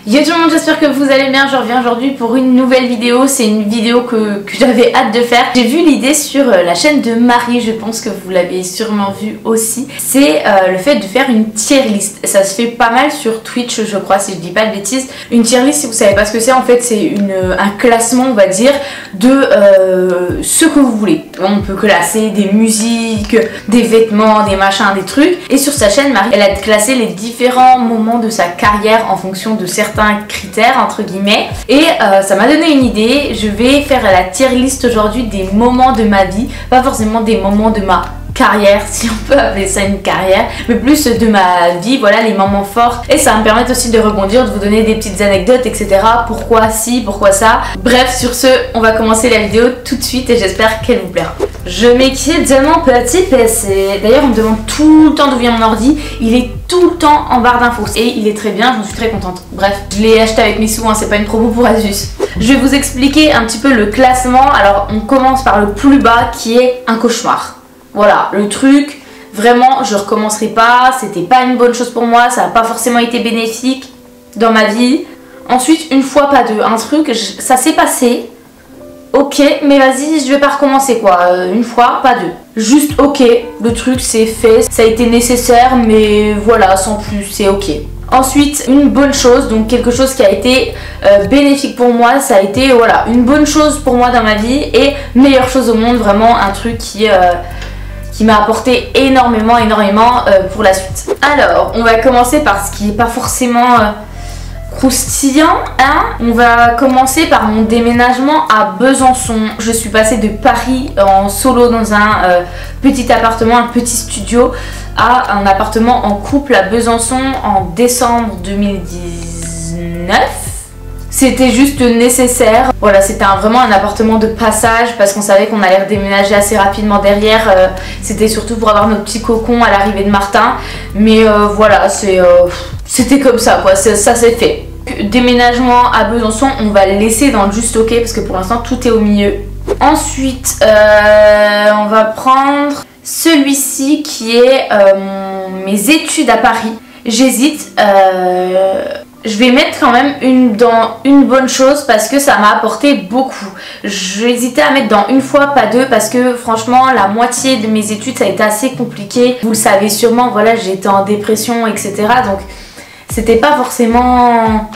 Yo tout le monde, j'espère que vous allez bien. Je reviens aujourd'hui pour une nouvelle vidéo. C'est une vidéo que j'avais hâte de faire. J'ai vu l'idée sur la chaîne de Marie, je pense que vous l'avez sûrement vu aussi. C'est le fait de faire une tier list. Ça se fait pas mal sur Twitch, je crois, si je dis pas de bêtises. Une tier list, si vous savez pas ce que c'est, en fait c'est un classement, on va dire, de ce que vous voulez. On peut classer des musiques, des vêtements, des machins, des trucs. Et sur sa chaîne, Marie, elle a classé les différents moments de sa carrière en fonction de certains critères entre guillemets, et ça m'a donné une idée. Je vais faire la tier list aujourd'hui des moments de ma vie, pas forcément des moments de ma carrière, si on peut appeler ça une carrière, mais plus de ma vie, voilà, les moments forts, et ça va me permettre aussi de rebondir, de vous donner des petites anecdotes, etc. Pourquoi ci, pourquoi ça. Bref, sur ce, on va commencer la vidéo tout de suite et j'espère qu'elle vous plaira. Je m'équipe de mon petit PC. D'ailleurs, on me demande tout le temps d'où vient mon ordi. Il est tout le temps en barre d'infos et il est très bien, j'en suis très contente. Bref, je l'ai acheté avec mes sous, hein, c'est pas une promo pour Asus. Je vais vous expliquer un petit peu le classement. Alors, on commence par le plus bas qui est un cauchemar. Voilà, le truc, vraiment, je recommencerai pas, c'était pas une bonne chose pour moi, ça n'a pas forcément été bénéfique dans ma vie. Ensuite, une fois pas deux, un truc, ça s'est passé, ok, mais vas-y, je vais pas recommencer quoi, une fois, pas deux. Juste ok, le truc c'est fait, ça a été nécessaire, mais voilà, sans plus, c'est ok. Ensuite, une bonne chose, donc quelque chose qui a été bénéfique pour moi, ça a été, voilà, une bonne chose pour moi dans ma vie et meilleure chose au monde, vraiment un truc qui m'a apporté énormément pour la suite. Alors, on va commencer par ce qui n'est pas forcément croustillant, hein. On va commencer par mon déménagement à Besançon. Je suis passée de Paris en solo dans un petit appartement, un petit studio, à un appartement en couple à Besançon en décembre 2019. C'était juste nécessaire. Voilà, c'était vraiment un appartement de passage parce qu'on savait qu'on allait redéménager assez rapidement derrière. C'était surtout pour avoir notre petit cocon à l'arrivée de Martin. Mais voilà, c'était comme ça quoi, ça s'est fait. Déménagement à Besançon, on va le laisser dans le juste ok parce que pour l'instant tout est au milieu. Ensuite, on va prendre celui-ci qui est mes études à Paris. J'hésite. Je vais mettre quand même dans une bonne chose parce que ça m'a apporté beaucoup. J'ai hésité à mettre dans une fois, pas deux, parce que franchement la moitié de mes études ça a été assez compliqué. Vous le savez sûrement, voilà, j'étais en dépression, etc. Donc c'était pas forcément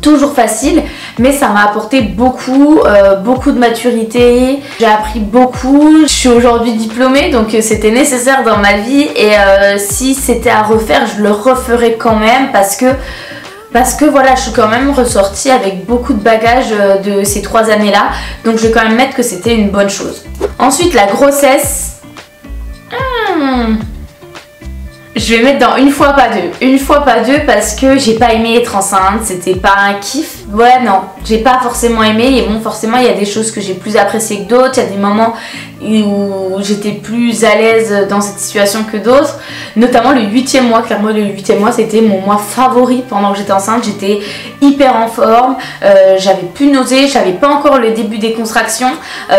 toujours facile, mais ça m'a apporté beaucoup, beaucoup de maturité. J'ai appris beaucoup. Je suis aujourd'hui diplômée, donc c'était nécessaire dans ma vie et si c'était à refaire, je le referais quand même parce que voilà, je suis quand même ressortie avec beaucoup de bagages de ces 3 années-là. Donc je vais quand même mettre que c'était une bonne chose. Ensuite, la grossesse. Je vais mettre dans une fois pas deux. Une fois pas deux parce que j'ai pas aimé être enceinte. C'était pas un kiff. Ouais, non, j'ai pas forcément aimé. Et bon, forcément, il y a des choses que j'ai plus appréciées que d'autres. Il y a des moments où j'étais plus à l'aise dans cette situation que d'autres. Notamment le 8e mois. Clairement, le 8e mois, c'était mon mois favori pendant que j'étais enceinte. J'étais hyper en forme. J'avais plus de nausées. J'avais pas encore le début des contractions.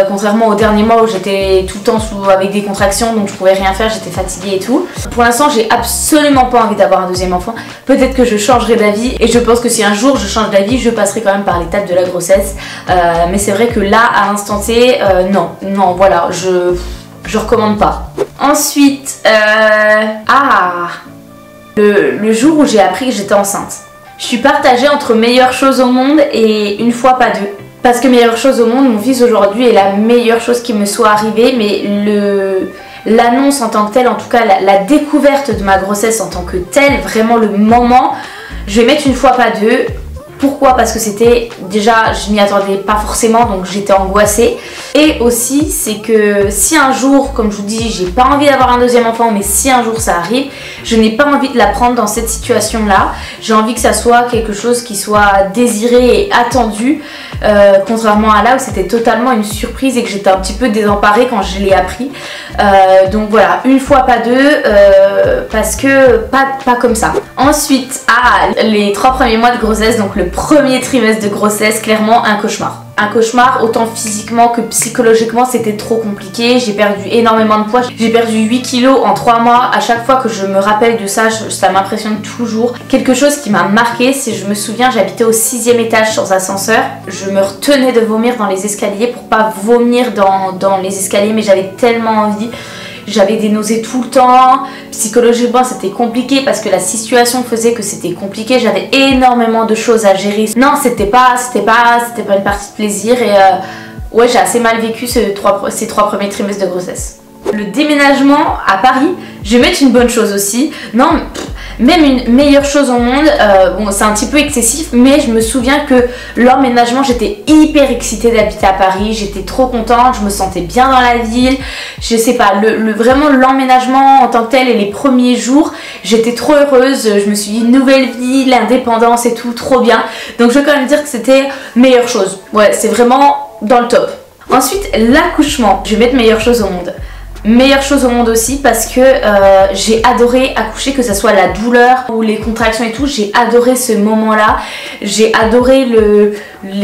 Contrairement au dernier mois où j'étais tout le temps avec des contractions. Donc je pouvais rien faire. J'étais fatiguée et tout. Pour l'instant, j'ai absolument pas envie d'avoir un deuxième enfant. Peut-être que je changerai d'avis. Et je pense que si un jour je change d'avis, je passerai quand même par l'étape de la grossesse. Mais c'est vrai que là, à l'instant T, non, voilà. Je recommande pas. Ensuite, le jour où j'ai appris que j'étais enceinte. Je suis partagée entre meilleure chose au monde et une fois pas deux. Parce que meilleure chose au monde, mon fils aujourd'hui est la meilleure chose qui me soit arrivée, mais l'annonce en tant que telle, en tout cas la découverte de ma grossesse en tant que telle, vraiment le moment, je vais mettre une fois pas deux. Pourquoi? Parce que c'était déjà, je m'y attendais pas forcément, donc j'étais angoissée. Et aussi, c'est que si un jour, comme je vous dis, j'ai pas envie d'avoir un deuxième enfant, mais si un jour ça arrive, je n'ai pas envie de la prendre dans cette situation-là. J'ai envie que ça soit quelque chose qui soit désiré et attendu, contrairement à là où c'était totalement une surprise et que j'étais un petit peu désemparée quand je l'ai appris. Donc voilà, une fois pas deux, parce que pas comme ça. Ensuite, les 3 premiers mois de grossesse, donc le premier trimestre de grossesse, clairement un cauchemar. un cauchemar, autant physiquement que psychologiquement c'était trop compliqué. J'ai perdu énormément de poids, j'ai perdu 8 kilos en 3 mois. À chaque fois que je me rappelle de ça, ça m'impressionne toujours. Quelque chose qui m'a marqué, c'est je me souviens, j'habitais au 6e étage sans ascenseur. Je me retenais de vomir dans les escaliers pour pas vomir dans les escaliers, mais j'avais tellement envie. J'avais des nausées tout le temps, psychologiquement c'était compliqué parce que la situation faisait que c'était compliqué, j'avais énormément de choses à gérer. Non, c'était pas une partie de plaisir et ouais, j'ai assez mal vécu ces 3 premiers trimestres de grossesse. Le déménagement à Paris, je vais mettre une bonne chose aussi. Non, même une meilleure chose au monde, bon c'est un petit peu excessif, mais je me souviens que l'emménagement, j'étais hyper excitée d'habiter à Paris, j'étais trop contente, je me sentais bien dans la ville, je sais pas, vraiment l'emménagement en tant que tel et les premiers jours, j'étais trop heureuse, je me suis dit nouvelle vie, l'indépendance et tout, trop bien, donc je veux quand même dire que c'était meilleure chose, ouais c'est vraiment dans le top. Ensuite l'accouchement, je vais mettre meilleure chose au monde. Meilleure chose au monde aussi parce que j'ai adoré accoucher, que ce soit la douleur ou les contractions et tout, j'ai adoré ce moment là, j'ai adoré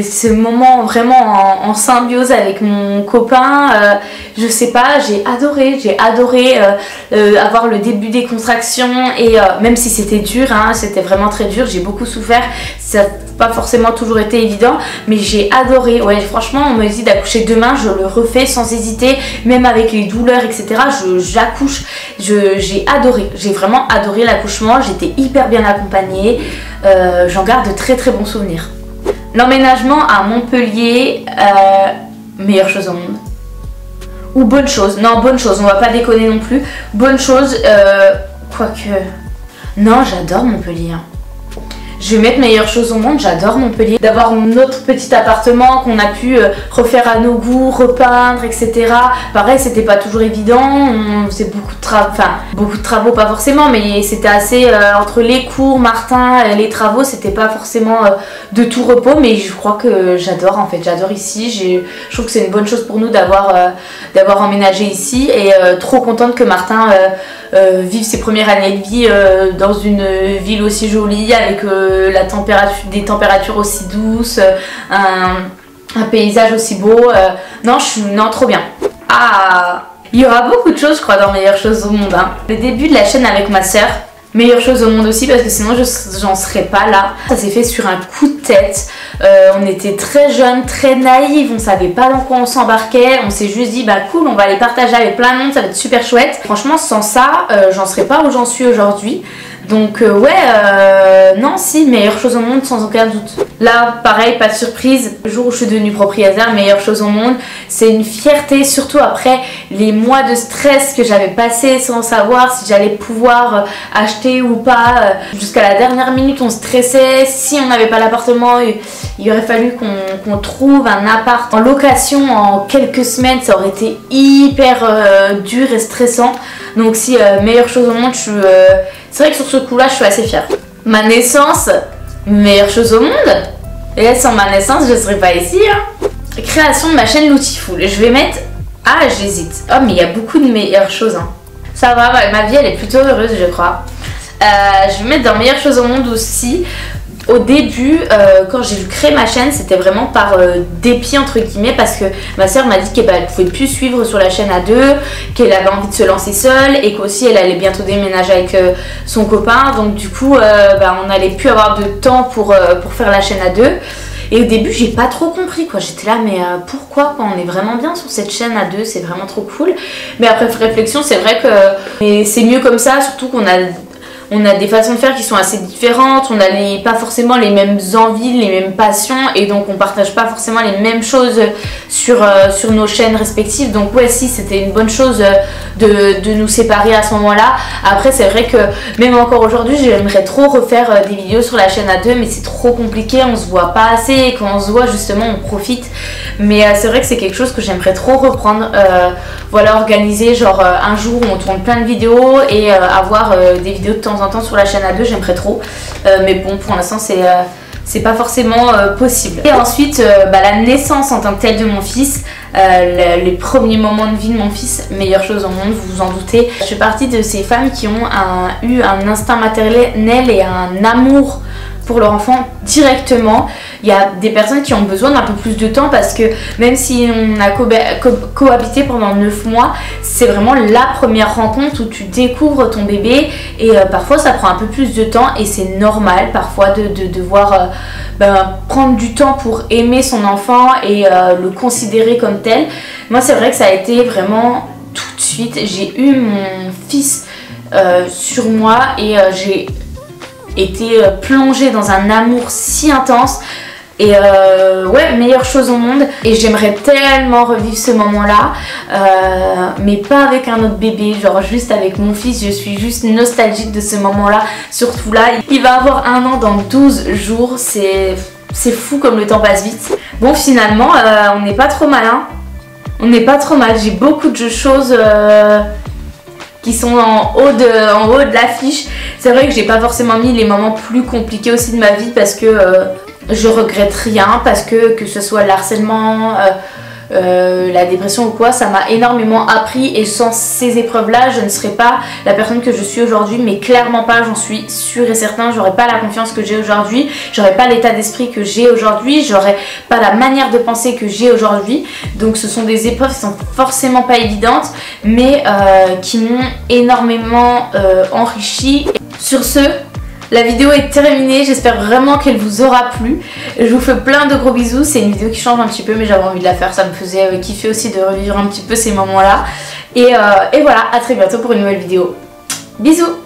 ce moment vraiment en symbiose avec mon copain, je sais pas, j'ai adoré avoir le début des contractions et même si c'était dur, hein, c'était vraiment très dur, j'ai beaucoup souffert, ça n'a pas forcément toujours été évident, mais j'ai adoré, ouais franchement on me dit d'accoucher demain, je le refais sans hésiter, même avec les douleurs etc, j'accouche, j'ai adoré, j'ai vraiment adoré l'accouchement, j'étais hyper bien accompagnée, j'en garde de très très bons souvenirs. L'emménagement à Montpellier, meilleure chose au monde. Ou bonne chose, non bonne chose, on va pas déconner non plus, bonne chose, quoique, non j'adore Montpellier. Je vais mettre meilleure chose au monde, j'adore Montpellier. D'avoir notre petit appartement qu'on a pu refaire à nos goûts, repeindre, etc. Pareil, c'était pas toujours évident, on faisait beaucoup de travaux, pas forcément, mais c'était assez, entre les cours, Martin, les travaux, c'était pas forcément de tout repos, mais je crois que j'adore en fait, j'adore ici, je trouve que c'est une bonne chose pour nous d'avoir emménagé ici et trop contente que Martin vive ses premières années de vie dans une ville aussi jolie avec des températures aussi douces, un paysage aussi beau. Non, trop bien. Ah, il y aura beaucoup de choses je crois dans meilleure chose au monde. Hein. Le début de la chaîne avec ma soeur, meilleure chose au monde aussi parce que sinon j'en serais pas là. Ça s'est fait sur un coup de tête. On était très jeunes, très naïfs, on savait pas dans quoi on s'embarquait. On s'est juste dit bah cool, on va les partager avec plein de monde, ça va être super chouette. Franchement sans ça, j'en serais pas où j'en suis aujourd'hui. Donc non si, meilleure chose au monde sans aucun doute. Là pareil, pas de surprise, le jour où je suis devenue propriétaire, meilleure chose au monde. C'est une fierté, surtout après les mois de stress que j'avais passé sans savoir si j'allais pouvoir acheter ou pas. Jusqu'à la dernière minute on stressait, si on n'avait pas l'appartement il aurait fallu qu'on trouve un appart en location en quelques semaines, ça aurait été hyper dur et stressant. Donc si, meilleure chose au monde, c'est vrai que sur ce coup-là, je suis assez fière. Ma naissance, meilleure chose au monde. Et sans ma naissance, je ne serais pas ici. Hein. Création de ma chaîne Loutiful. Je vais mettre... Ah, j'hésite. Oh, mais il y a beaucoup de meilleures choses. Hein. Ça va, ma vie, elle est plutôt heureuse, je crois. Je vais mettre dans meilleure chose au monde aussi. Au début, quand j'ai dû créer ma chaîne, c'était vraiment par dépit entre guillemets parce que ma soeur m'a dit qu'elle ne pouvait plus suivre sur la chaîne à deux, qu'elle avait envie de se lancer seule et qu'aussi elle allait bientôt déménager avec son copain. Donc du coup, on n'allait plus avoir de temps pour faire la chaîne à deux. Et au début, j'ai pas trop compris quoi. J'étais là, mais pourquoi on est vraiment bien sur cette chaîne à deux, c'est vraiment trop cool. Mais après réflexion, c'est vrai que c'est mieux comme ça, surtout qu'on a des façons de faire qui sont assez différentes, on n'a pas forcément les mêmes envies, les mêmes passions et donc on partage pas forcément les mêmes choses sur nos chaînes respectives. Donc ouais si, c'était une bonne chose de nous séparer à ce moment-là. Après c'est vrai que même encore aujourd'hui j'aimerais trop refaire des vidéos sur la chaîne à deux, mais c'est trop compliqué, on se voit pas assez et quand on se voit justement on profite. Mais c'est vrai que c'est quelque chose que j'aimerais trop reprendre, voilà, organiser genre un jour où on tourne plein de vidéos et avoir des vidéos de temps en temps sur la chaîne à deux, j'aimerais trop. Mais bon, pour l'instant c'est pas forcément possible. Et ensuite la naissance en tant que telle de mon fils, les premiers moments de vie de mon fils, meilleure chose au monde, vous vous en doutez. Je fais partie de ces femmes qui ont eu un instinct maternel et un amour pour leur enfant directement. Il y a des personnes qui ont besoin d'un peu plus de temps parce que même si on a cohabité pendant 9 mois, c'est vraiment la première rencontre où tu découvres ton bébé et parfois ça prend un peu plus de temps et c'est normal parfois de devoir prendre du temps pour aimer son enfant et le considérer comme tel. Moi c'est vrai que ça a été vraiment tout de suite. J'ai eu mon fils sur moi et j'ai été plongée dans un amour si intense et ouais, meilleure chose au monde. Et j'aimerais tellement revivre ce moment là mais pas avec un autre bébé, genre juste avec mon fils. Je suis juste nostalgique de ce moment là, surtout là, il va avoir 1 an dans 12 jours, c'est fou comme le temps passe vite. Bon finalement on n'est pas trop mal hein. On n'est pas trop mal, j'ai beaucoup de choses qui sont en haut de l'affiche. C'est vrai que j'ai pas forcément mis les moments plus compliqués aussi de ma vie parce que je regrette rien, parce que ce soit le harcèlement, la dépression ou quoi, ça m'a énormément appris et sans ces épreuves là je ne serais pas la personne que je suis aujourd'hui, mais clairement pas, j'en suis sûre et certain. J'aurais pas la confiance que j'ai aujourd'hui, j'aurais pas l'état d'esprit que j'ai aujourd'hui, j'aurais pas la manière de penser que j'ai aujourd'hui. Donc ce sont des épreuves qui sont forcément pas évidentes mais qui m'ont énormément enrichi. Sur ce, la vidéo est terminée, j'espère vraiment qu'elle vous aura plu. Je vous fais plein de gros bisous, c'est une vidéo qui change un petit peu mais j'avais envie de la faire, ça me faisait kiffer aussi de revivre un petit peu ces moments là. Et voilà, à très bientôt pour une nouvelle vidéo. Bisous.